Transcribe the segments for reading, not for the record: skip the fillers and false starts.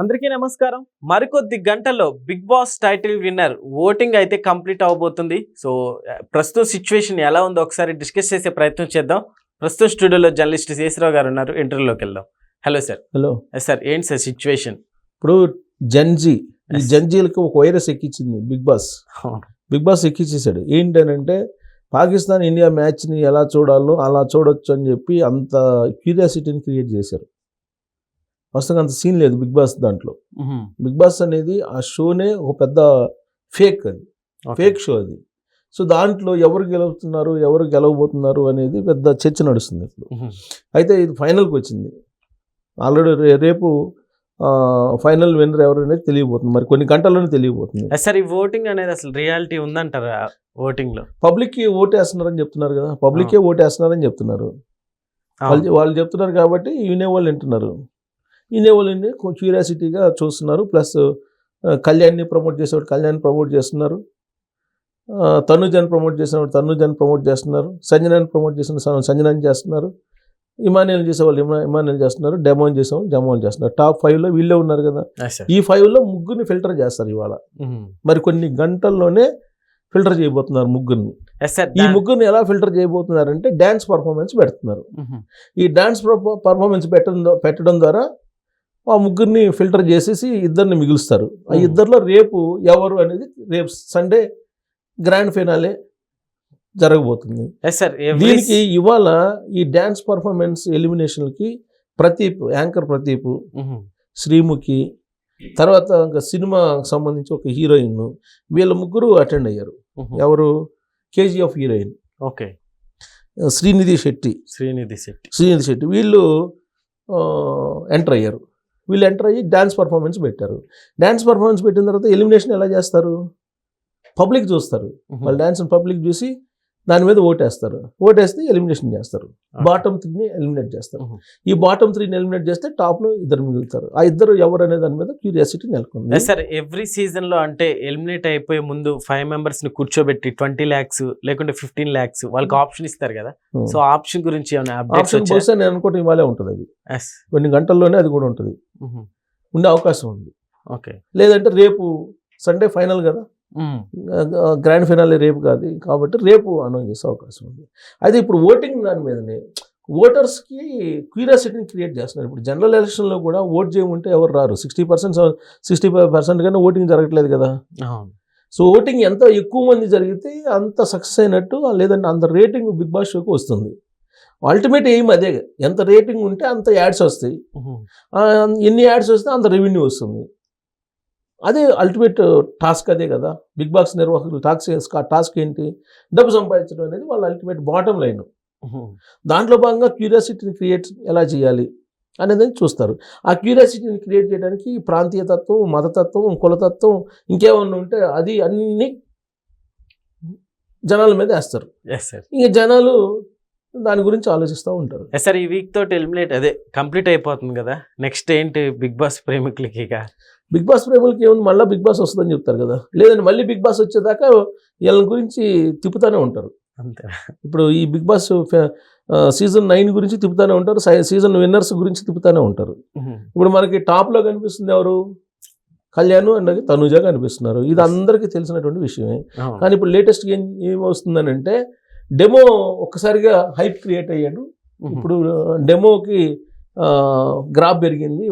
అందరికీ నమస్కారం. మరికొద్ది గంటల్లో Bigg Boss title winner voting అయితే కంప్లీట్ అవబోతుంది. సో ప్రస్తుత సిచ్యువేషన్ ఎలా ఉందో ఒకసారి డిస్కస్ చేసే ప్రయత్నం చేద్దాం. ప్రస్తుతం స్టూడియోలో జర్నలిస్ట్ శేషరావు గారు ఉన్నారు. ఇంటర్వ్యూలోకి వెళ్దాం. Hello sir. హలో సార్, ఏంటి సార్ సిచ్యువేషన్? ఇప్పుడు జంజీ ఈ జంజీలకి ఒక వైరస్ ఎక్కించింది బిగ్ బాస్ ఎక్కించేసాడు. ఏంటనంటే పాకిస్తాన్ ఇండియా మ్యాచ్ని ఎలా చూడాలో అలా చూడొచ్చు అని చెప్పి అంత క్యూరియాసిటీని క్రియేట్ చేశారు. ప్రస్తుతం అంత సీన్ లేదు బిగ్ బాస్ దాంట్లో. బిగ్ బాస్ అనేది ఆ షోనే ఒక పెద్ద ఫేక్ షో అది. సో దాంట్లో ఎవరు గెలుస్తున్నారు ఎవరు గెలవబోతున్నారు అనేది పెద్ద చర్చ నడుస్తుంది ఇప్పుడు. అయితే ఇది ఫైనల్కి వచ్చింది. ఆల్రెడీ రేపు ఫైనల్ విన్నర్ ఎవరు అనేది తెలియబోతుంది. మరి కొన్ని గంటల్లోనే తెలియబోతుంది. సార్, ఈ ఓటింగ్ అనేది అసలు రియాలిటీ ఉందంటారా? ఓటింగ్ లో పబ్లిక్కి ఓటేస్తున్నారని చెప్తున్నారు కదా, పబ్లిక్కే ఓటేస్తున్నారని చెప్తున్నారు. వాళ్ళు చెప్తున్నారు కాబట్టి వినేవాళ్ళు వింటున్నారు. వినేవాళ్ళని క్యూరియాసిటీగా చూస్తున్నారు. ప్లస్ కళ్యాణ్ని ప్రమోట్ చేసేవాడు కళ్యాణ్ ప్రమోట్ చేస్తున్నారు. తనుజాన్ని ప్రమోట్ చేసినవాడు తనుజాన్ని ప్రమోట్ చేస్తున్నారు. సంజనాన్ని ప్రమోట్ చేసిన సంజనాన్ని చేస్తున్నారు. ఇమానియల్ చేసేవాళ్ళు ఇమానియల్ చేస్తున్నారు. డెమోన్ చేసేవాళ్ళు డెమోన్ చేస్తున్నారు. టాప్ 5లో వీళ్ళే ఉన్నారు కదా. ఈ 5లో ముగ్గురిని ఫిల్టర్ చేస్తారు ఇవాళ. మరి కొన్ని గంటల్లోనే ఫిల్టర్ చేయబోతున్నారు ముగ్గురిని. ఈ ముగ్గురిని ఎలా ఫిల్టర్ చేయబోతున్నారంటే డ్యాన్స్ పర్ఫార్మెన్స్ పెడుతున్నారు. ఈ డ్యాన్స్ పర్ఫార్మెన్స్ పెట్టడం ద్వారా ఆ ముగ్గురిని ఫిల్టర్ చేసేసి ఇద్దరిని మిగులుస్తారు. ఆ ఇద్దరిలో రేపు ఎవరు అనేది రేపు సండే గ్రాండ్ ఫినాలే జరగబోతుంది. దీనికి ఇవాళ ఈ డ్యాన్స్ పర్ఫార్మెన్స్ ఎలిమినేషన్కి యాంకర్ ప్రదీప్, శ్రీముఖి, తర్వాత ఇంకా సినిమాకి సంబంధించి ఒక హీరోయిన్, వీళ్ళ ముగ్గురు అటెండ్ అయ్యారు. ఎవరు? KGF హీరోయిన్ శ్రీనిధి శెట్టి వీళ్ళు ఎంటర్ అయ్యారు. వీళ్ళు ఎంటర్ అయ్యి డ్యాన్స్ పర్ఫార్మెన్స్ పెట్టారు. డ్యాన్స్ పర్ఫార్మెన్స్ పెట్టిన తర్వాత ఎలిమినేషన్ ఎలా చేస్తారు? పబ్లిక్ చూస్తారు. వాళ్ళు డ్యాన్స్ పబ్లిక్ చూసి దాని మీద ఓటేస్తారు. ఓటేస్తే ఎలిమినేషన్ చేస్తారు. బాటమ్ 3ని ఎలిమినేట్ చేస్తారు. ఈ బాటమ్ 3ని ఎలిమినేట్ చేస్తే టాప్లో ఇద్దరు మిగులుతారు. ఆ ఇద్దరు ఎవరు అనే దాని మీద క్యూరియాసిటీ నెలకొంది. సార్, ఎవ్రీ సీజన్ లో అంటే ఎలిమినేట్ అయిపోయే ముందు 5 members ని కూర్చోబెట్టి 20 lakhs లేకుంటే 15 lakhs వాళ్ళకి ఆప్షన్ ఇస్తారు కదా. సో ఆప్షన్ గురించి ఆప్షన్ బహుశా నేను అనుకోవటం ఇవాళే ఉంటుంది. అది కొన్ని గంటల్లోనే అది కూడా ఉంటుంది. ఉండే అవకాశం ఉంది. లేదంటే రేపు సండే ఫైనల్ కదా, గ్రాండ్ ఫినాలే రేపు కాదు కాబట్టి రేపు అనౌన్స్ చేసే అవకాశం ఉంది. అయితే ఇప్పుడు ఓటింగ్ దాని మీదనే ఓటర్స్కి క్యూరియాసిటీని క్రియేట్ చేస్తున్నారు. ఇప్పుడు జనరల్ ఎలక్షన్లో కూడా ఓట్ చేయమంటే ఎవరు రారు. 60% 65% కన్నా ఓటింగ్ జరగట్లేదు కదా. సో ఓటింగ్ ఎంత ఎక్కువ మంది జరిగితే అంత సక్సెస్ అయినట్టు, లేదంటే అంత రేటింగ్ బిగ్ బాస్ షోకి వస్తుంది. అల్టిమేట్ ఎయిమ్ అదే. ఎంత రేటింగ్ ఉంటే అంత యాడ్స్ వస్తాయి. ఎన్ని యాడ్స్ వస్తే అంత రెవెన్యూ వస్తుంది. అదే అల్టిమేట్ టాస్క్ అదే కదా. బిగ్ బాస్ నిర్వాహకులు టాస్క్ ఏంటి? డబ్బు సంపాదించడం అనేది వాళ్ళ అల్టిమేట్ బాటమ్ లైన్. దాంట్లో భాగంగా క్యూరియాసిటీని క్రియేట్ ఎలా చేయాలి అనేది చూస్తారు. ఆ క్యూరియాసిటీని క్రియేట్ చేయడానికి ప్రాంతీయతత్వం, మతతత్వం, కులతత్వం ఇంకేమన్నా ఉంటే అది అన్ని జనాల మీద వేస్తారు. ఇంకా జనాలు దాని గురించి ఆలోచిస్తూ ఉంటారు. సార్, ఈ వీక్ తోటి ఎలిమినేట్ కంప్లీట్ అయిపోతుంది కదా. నెక్స్ట్ ఏంటి బిగ్ బాస్ ప్రేమికులకి? బిగ్ బాస్ ప్రేమికులకి ఏముంది, మళ్ళీ బిగ్ బాస్ వస్తుందని చెప్తారు కదా. లేదంటే మళ్ళీ బిగ్ బాస్ వచ్చేదాకా వీళ్ళ గురించి తిప్పుతూనే ఉంటారు. అంతే. ఇప్పుడు ఈ బిగ్ బాస్ సీజన్ 9 గురించి తిప్పుతూనే ఉంటారు. సీజన్ విన్నర్స్ గురించి తిప్పుతూనే ఉంటారు. ఇప్పుడు మనకి టాప్లో కనిపిస్తుంది ఎవరు? కళ్యాణ్ అండ్ తనుజ కనిపిస్తున్నారు. ఇది అందరికీ తెలిసినటువంటి విషయమే. కానీ ఇప్పుడు లేటెస్ట్గా ఏమొస్తుందని అంటే డెమో ఒక్కసారిగా హైప్ క్రియేట్ అయ్యాడు. ఇప్పుడు డెమోకి గ్రాఫ్ పెరిగింది,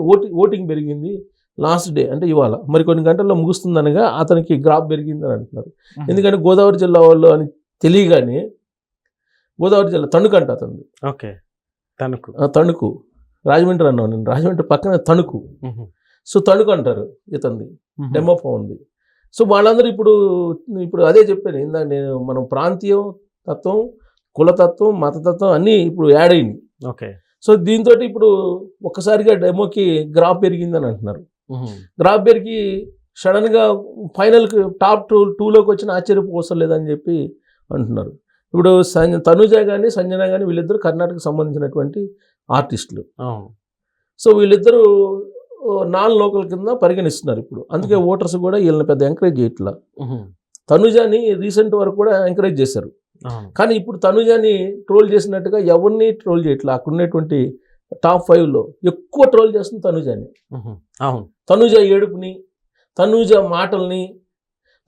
ఓటింగ్ పెరిగింది. లాస్ట్ డే అంటే ఇవాళ మరి కొన్ని గంటల్లో ముగుస్తుందనగా అతనికి గ్రాఫ్ పెరిగిందని అంటున్నారు. ఎందుకంటే గోదావరి జిల్లా వాళ్ళు అని తెలియగానే, గోదావరి జిల్లా తణుకు అంట అతను. తణుకు రాజమండ్రి అన్నావు నేను. రాజమండ్రి పక్కన తణుకు. సో తణుకు అంటారు ఇతనిది. డెమో ఉంది. సో వాళ్ళందరూ ఇప్పుడు అదే చెప్పాను ఇందాక నేను. మనం ప్రాంతీయం తత్వం, కులతత్వం, మతతత్వం అన్నీ ఇప్పుడు యాడ్ అయింది. సో దీంతో ఇప్పుడు ఒక్కసారిగా డెమోకి గ్రాఫ్ పెరిగిందని అంటున్నారు. గ్రాఫ్ పెరిగి సడన్గా ఫైనల్కి టాప్ 2లోకి వచ్చిన ఆశ్చర్యపోవసం లేదని చెప్పి అంటున్నారు. ఇప్పుడు తనుజ కానీ సంజన కానీ వీళ్ళిద్దరు కర్ణాటకకు సంబంధించినటువంటి ఆర్టిస్టులు. సో వీళ్ళిద్దరూ నాన్ లోకల్ కింద పరిగణిస్తున్నారు ఇప్పుడు. అందుకే ఓటర్స్ కూడా వీళ్ళని పెద్ద ఎంకరేజ్ చేయట్లా. తనుజాని రీసెంట్ వరకు కూడా ఎంకరేజ్ చేశారు. కానీ ఇప్పుడు తనుజాని ట్రోల్ చేసినట్టుగా ఎవరిని ట్రోల్ చేయట్లా. అక్కడ ఉన్నటువంటి టాప్ 5లో ఎక్కువ ట్రోల్ చేస్తుంది తనుజాని. అవును. తనుజ ఏడుపుని, తనుజ మాటల్ని,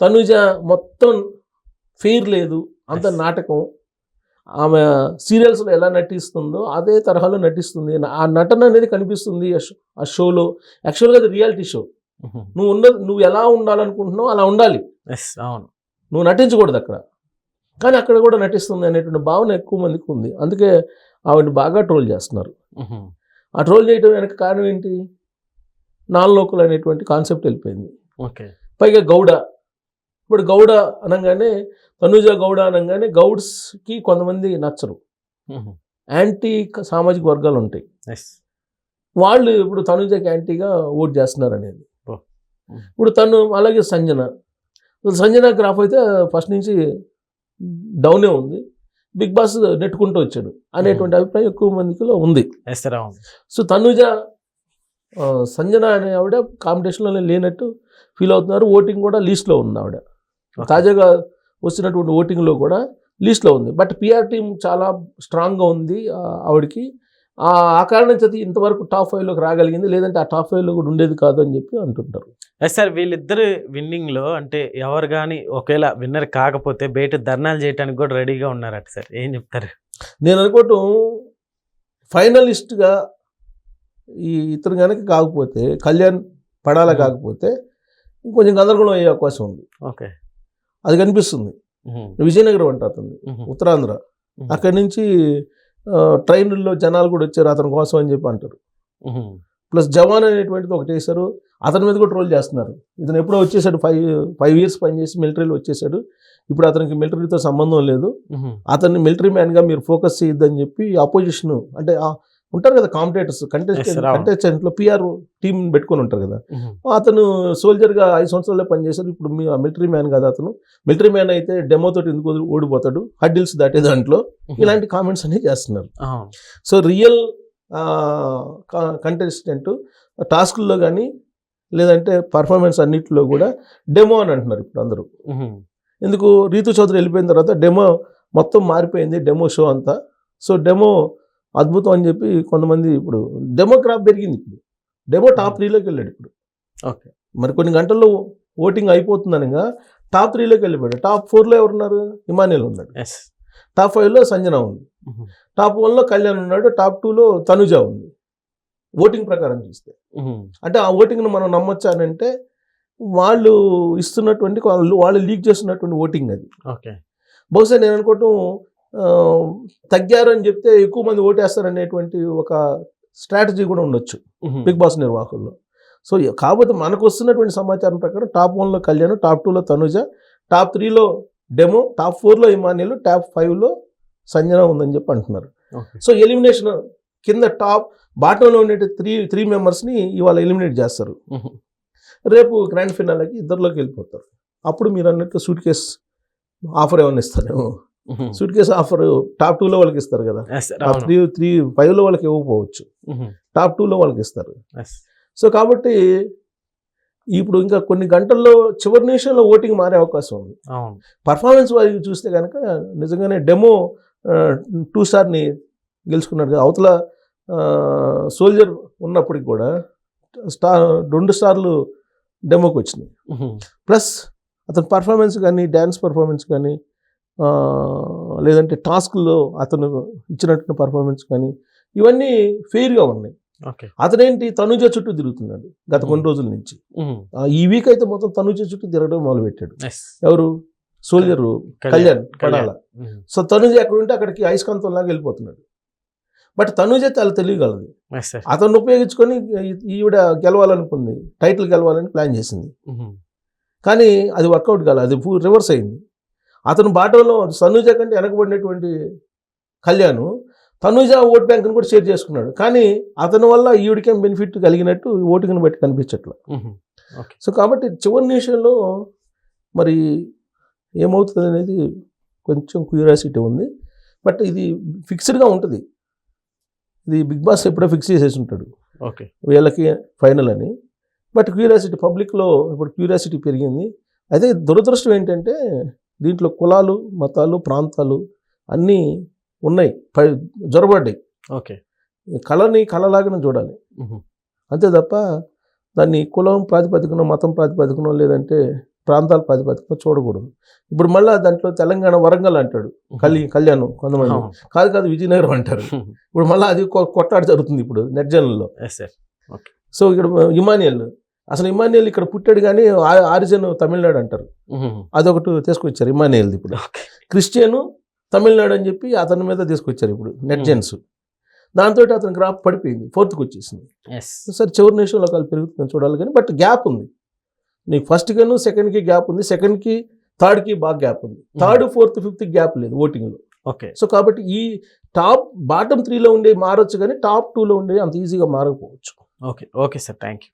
తనుజ మొత్తం ఫెయిర్ లేదు, అంత నాటకం. ఆమె సీరియల్స్లో ఎలా నటిస్తుందో అదే తరహాలో నటిస్తుంది. ఆ నటన అనేది కనిపిస్తుంది ఆ షోలో. యాక్చువల్గా అది రియాలిటీ షో. నువ్వు ఎలా ఉండాలనుకుంటున్నావు అలా ఉండాలి, అవును. నువ్వు నటించకూడదు అక్కడ. కానీ అక్కడ కూడా నటిస్తుంది అనేటువంటి భావన ఎక్కువ మందికి ఉంది. అందుకే ఆవిడ బాగా ట్రోల్ చేస్తున్నారు. ఆ ట్రోల్ చేయడం వెనక కారణం ఏంటి? నాన్-లోకల్ అనేటువంటి కాన్సెప్ట్ వెళ్ళిపోయింది. పైగా గౌడ. ఇప్పుడు గౌడ అనగానే, తనుజ గౌడ అనగానే గౌడ్స్కి కొంతమంది నచ్చరు, యాంటీ సామాజిక వర్గాలు ఉంటాయి. వాళ్ళు ఇప్పుడు తనుజకి యాంటీగా ఓట్ చేస్తున్నారు అనేది. ఇప్పుడు తను అలాగే సంజన గ్రాఫ్ అయితే ఫస్ట్ నుంచి డౌనే ఉంది, బిగ్ బాస్ నెట్టుకుంటూ వచ్చాడు అనేటువంటి అభిప్రాయం ఎక్కువ మందిలో ఉంది. సో తనుజ సంజన అనే ఆవిడ కాంపిటీషన్లో లేనట్టు ఫీల్ అవుతున్నారు. ఓటింగ్ కూడా లీస్ట్లో ఉంది ఆవిడ. తాజాగా వచ్చినటువంటి ఓటింగ్లో కూడా లీస్ట్లో ఉంది. బట్ పిఆర్ టీం చాలా స్ట్రాంగ్గా ఉంది ఆవిడకి. ఆ కారణం చేత ఇంతవరకు టాప్ 5లోకి రాగలిగింది, లేదంటే ఆ టాప్ 5లో కూడా ఉండేది కాదు అని చెప్పి అంటుంటారు. సార్ వీళ్ళిద్దరు విన్నింగ్లో అంటే ఎవరు కానీ ఒకవేళ విన్నర్ కాకపోతే బయట ధర్నాలు చేయడానికి కూడా రెడీగా ఉన్నారట సార్, ఏం చెప్తారు? నేను అనుకోవటం ఫైనలిస్ట్గా ఇతను కనుక కాకపోతే, కళ్యాణ్ పడాల కాకపోతే కొంచెం గందరగోళం అయ్యే అవకాశం ఉంది. ఓకే, అది కనిపిస్తుంది. విజయనగరం అంట అతను, ఉత్తరాంధ్ర. అక్కడి నుంచి ట్రైన్లో జనాలు కూడా వచ్చారు అతని కోసం అని చెప్పి అంటారు. ప్లస్ జవాన్ అనేటువంటిది ఒకటి వేశారు, అతని మీద కూడా ట్రోల్ చేస్తున్నారు. ఇతను ఎప్పుడో వచ్చేసాడు, 5 years పనిచేసి మిలిటరీలో వచ్చేసాడు. ఇప్పుడు అతనికి మిలిటరీతో సంబంధం లేదు, అతన్ని మిలిటరీ మ్యాన్గా మీరు ఫోకస్ చేయొద్దని చెప్పి అపోజిషన్ అంటే ఉంటారు కదా కాంపిటేటర్స్, కంటెస్టెంట్లో పిఆర్ టీం పెట్టుకొని ఉంటారు కదా. అతను సోల్జర్గా 5 సంవత్సరాలే పనిచేశారు, ఇప్పుడు మీ మిలిటరీ మ్యాన్ కదా అతను. మిలిటరీ మ్యాన్ అయితే డెమోతో ఎందుకు ఓడిపోతాడు, హడ్డిల్స్ దాటే దాంట్లో, ఇలాంటి కామెంట్స్ అనేవి చేస్తున్నారు. సో రియల్ కంటెస్టెంట్ టాస్క్ల్లో కానీ లేదంటే పర్ఫార్మెన్స్ అన్నిటిలో కూడా డెమో అని అంటున్నారు ఇప్పుడు అందరూ. ఎందుకు? రీతు చౌదరి వెళ్ళిపోయిన తర్వాత డెమో మొత్తం మారిపోయింది, డెమో షో అంతా. సో డెమో అద్భుతం అని చెప్పి కొంతమంది, ఇప్పుడు డెమో క్రాప్ పెరిగింది. ఇప్పుడు డెమో టాప్ 3లోకి వెళ్ళాడు ఇప్పుడు. ఓకే, మరి కొన్ని గంటల్లో ఓటింగ్ అయిపోతుందనగా టాప్ 3లోకి వెళ్ళిపోయాడు. టాప్ 4లో ఎవరున్నారు? ఇమానియల్ ఉన్నాడు. టాప్ 5లో సంజన ఉంది. టాప్ 1లో కళ్యాణ్ ఉన్నాడు. టాప్ 2లో తనుజ ఉంది. ఓటింగ్ ప్రకారం చూస్తే అంటే ఆ ఓటింగ్ను మనం నమ్మొచ్చా అని అంటే, వాళ్ళు ఇస్తున్నటువంటి వాళ్ళు లీక్ చేస్తున్నటువంటి ఓటింగ్ అది. ఓకే, బహుశా నేను అనుకోవటం తగ్గారు అని చెప్తే ఎక్కువ మంది ఓటేస్తారు అనేటువంటి ఒక స్ట్రాటజీ కూడా ఉండొచ్చు బిగ్ బాస్ నిర్వాహకుల్లో. సో కాకపోతే మనకు వస్తున్నటువంటి సమాచారం ప్రకారం టాప్ 1లో కళ్యాణ్, టాప్ 2లో తనుజ, టాప్ 3లో డెమో, టాప్ 4లో ఇమానియల్, టాప్ 5లో సంజన ఉందని చెప్పి అంటున్నారు. సో ఎలిమినేషన్ కింద బాటంలో ఉండే త్రీ మెంబర్స్ని ఇవాళ ఎలిమినేట్ చేస్తారు. రేపు గ్రాండ్ ఫినాలేకి ఇద్దరిలోకి వెళ్ళిపోతారు. అప్పుడు మీరు అన్నట్టు సూట్ కేస్ ఆఫర్ ఏమైనా ఇస్తారేమో. సూట్ కేస్ ఆఫర్ టాప్ 2లో వాళ్ళకి ఇస్తారు కదా, టాప్ 5లో వాళ్ళకి ఇవ్వకపోవచ్చు, టాప్ 2లో వాళ్ళకి ఇస్తారు. సో కాబట్టి ఇప్పుడు ఇంకా కొన్ని గంటల్లో చివరి నిమిషంలో ఓటింగ్ మారే అవకాశం ఉంది. పర్ఫార్మెన్స్ వారికి చూస్తే కనుక నిజంగానే డెమో 2 స్టార్ని గెలుచుకున్నాడు కదా. అవతల సోల్జర్ ఉన్నప్పటికి కూడా 2 స్టార్లు డెమోకి వచ్చినాయి. ప్లస్ అతని పర్ఫార్మెన్స్ కానీ, డ్యాన్స్ పర్ఫార్మెన్స్ కానీ, లేదంటే టాస్క్లో అతను ఇచ్చినట్టు పర్ఫార్మెన్స్ కానీ, ఇవన్నీ ఫెయిర్గా ఉన్నాయి. అతనేంటి తనుజ చుట్టూ తిరుగుతున్నాడు గత కొన్ని రోజుల నుంచి. ఈ వీక్ అయితే మొత్తం తనుజ చుట్టూ తిరగడం మొదలుపెట్టాడు. ఎవరు? సోల్జర్ కళ్యాణ్ పడాల. సో తనుజ ఎక్కడ ఉంటే అక్కడికి అయస్కాంతంలాగా వెళ్ళిపోతున్నాడు. బట్ తనుజ చాలా తెలియగలదు. అతన్ని ఉపయోగించుకొని ఈవిడ గెలవాలనుకుంది, టైటిల్ గెలవాలని ప్లాన్ చేసింది. కానీ అది వర్కౌట్ కాలేదు, అది రివర్స్ అయింది. అతను బాటంలో తనుజ కంటే వెనకబడినటువంటి కళ్యాణ్ తనుజ ఓట్ బ్యాంక్ని కూడా షేర్ చేసుకున్నాడు. కానీ అతని వల్ల ఈవిడికేం బెనిఫిట్ కలిగినట్టు ఓటింగ్ని బట్టి కనిపించట్లా. సో కాబట్టి చివరి నిమిషంలో మరి ఏమవుతుంది అనేది కొంచెం క్యూరియాసిటీ ఉంది. బట్ ఇది ఫిక్స్డ్గా ఉంటుంది. ఇది బిగ్ బాస్ ఎప్పుడో ఫిక్స్ చేసేసి ఉంటాడు వీళ్ళకి ఫైనల్ అని. బట్ క్యూరియాసిటీ పబ్లిక్లో ఇప్పుడు క్యూరియాసిటీ పెరిగింది. అయితే దురదృష్టం ఏంటంటే దీంట్లో కులాలు, మతాలు, ప్రాంతాలు అన్నీ ఉన్నాయి, జొరబడ్డాయి. కళని కళలాగానే చూడాలి, అంతే తప్ప దాన్ని కులం ప్రాతిపదికనో మతం ప్రాతిపదికనో లేదంటే ప్రాంతాల ప్రాతిపదికనో చూడకూడదు. ఇప్పుడు మళ్ళీ దాంట్లో తెలంగాణ వరంగల్ అంటాడు కళ్యాణం కొంతమంది, కాదు విజయనగరం అంటారు. ఇప్పుడు మళ్ళీ అది కొట్లాట జరుగుతుంది ఇప్పుడు నెట్ జనంలో. సో ఇక్కడ ఇమానియల్, అసలు ఇమానియల్ ఇక్కడ పుట్టాడు కానీ ఆరిజిన్ తమిళనాడు అంటారు, అదొకటి తీసుకొచ్చారు ఇమానియల్ది. ఇప్పుడు క్రిస్టియను తమిళనాడు అని చెప్పి అతని మీద తీసుకొచ్చారు ఇప్పుడు నెట్ జెన్స్. దాంతో అతని గ్రాఫ్ పడిపోయింది, 4th వచ్చింది. సరే చివరి నిమిషంలో కాలు పెరుగుతుందని చూడాలి కానీ బట్ గ్యాప్ ఉంది. నీకు ఫస్ట్ గాను సెకండ్కి గ్యాప్ ఉంది, సెకండ్కి థర్డ్కి బాగా గ్యాప్ ఉంది, 3rd, 4th, 5th గ్యాప్ లేదు ఓటింగ్లో. సో కాబట్టి ఈ బాటమ్ 3లో ఉండే మారొచ్చు కానీ టాప్ 2లో ఉండే అంత ఈజీగా మారకపోవచ్చు. Okay sir, thank you.